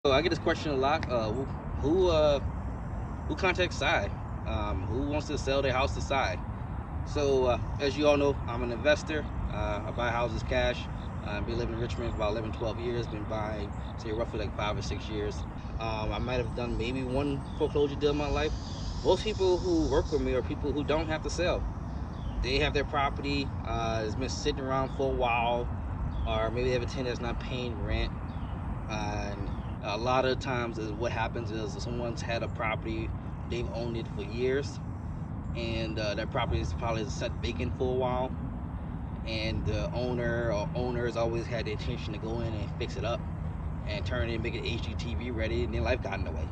So I get this question a lot. Who contacts Side? Who wants to sell their house to Side? So as you all know, I'm an investor. I buy houses cash. I've been living in Richmond for about 11, 12 years. Been buying, say, roughly like 5 or 6 years. I might have done maybe one foreclosure deal in my life. Most people who work with me are people who don't have to sell. They have their property. It's been sitting around for a while, or maybe they have a tenant that's not paying rent. And a lot of times what happens is someone's had a property, they've owned it for years, and that property is probably set vacant for a while, and the owner or owners always had the intention to go in and fix it up and turn it and make it HGTV ready, and then life got in the way.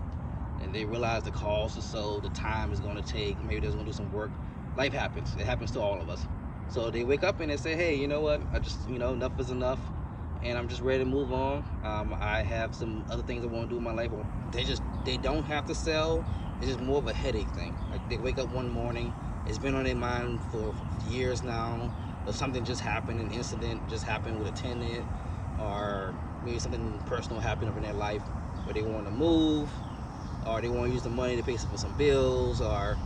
And they realize the cost or so, the time is going to take, maybe they're going to do some work. Life happens. It happens to all of us. So they wake up and they say, hey, you know what? I just, enough is enough, and I'm just ready to move on. I have some other things I want to do in my life. They don't have to sell. It's just more of a headache thing. Like they wake up one morning, it's been on their mind for years now, or something just happened, an incident just happened with a tenant, or maybe something personal happened in their life where they want to move, or they want to use the money to pay for some bills, or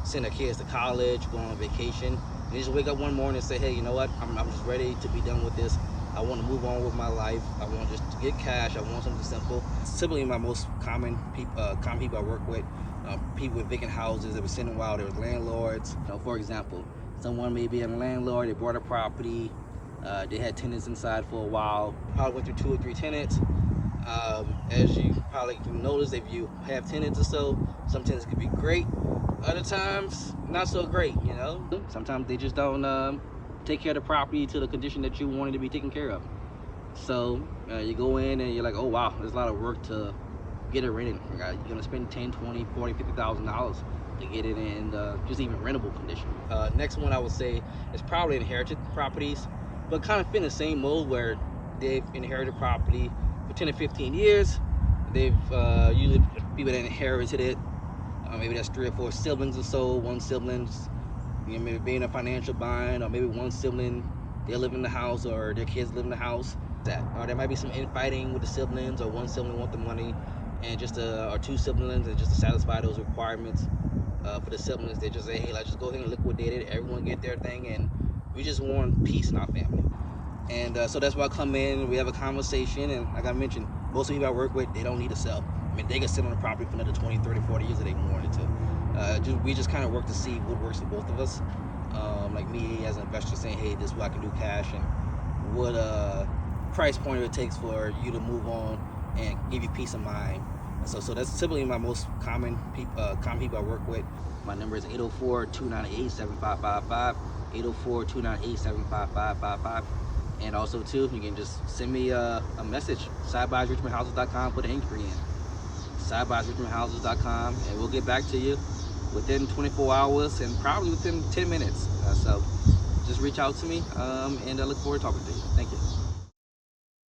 send their kids to college, go on vacation. They just wake up one morning and say, hey, you know what? I'm just ready to be done with this. I want to move on with my life. I want just to get cash. I want something simple. Typically, my most common people I work with, people with vacant houses that were sitting while there was landlords. For example, someone may be a landlord. They bought a property. They had tenants inside for a while. Probably went through 2 or 3 tenants. As you probably can notice, if you have tenants or so, some tenants can be great. Other times, not so great, Sometimes they just don't take care of the property to the condition that you wanted to be taken care of. So you go in and you're like, oh wow, there's a lot of work to get it rented. You're gonna spend 10, 20, 40, $50,000 to get it in just even rentable condition. Next one I would say is probably inherited properties, but kind of fit in the same mold where they've inherited property for 10 to 15 years. They've usually people that inherited it, maybe that's 3 or 4 siblings or so. One sibling's maybe being a financial bind, or maybe one sibling, they live in the house, or their kids live in the house. Or there might be some infighting with the siblings, or one sibling want the money, and just or 2 siblings, and just to satisfy those requirements for the siblings, they just say, hey, let's just go ahead and liquidate it. Everyone get their thing, and we just want peace in our family. And so that's why I come in, we have a conversation, and like I mentioned, most of the people I work with, they don't need to sell. I mean, they can sit on the property for another 20, 30, 40 years if they wanted to. We just kind of work to see what works for both of us. Like me as an investor saying, hey, this is what I can do cash, and what price point it takes for you to move on and give you peace of mind. So that's typically my most common people I work with. My number is 804-298-7555, 804-298-7555. And also too, you can just send me a message, sidebuysrichmondhouses.com, put an inquiry in, sidebuysrichmondhouses.com, and we'll get back to you within 24 hours and probably within 10 minutes. So just reach out to me, and I look forward to talking to you. Thank you.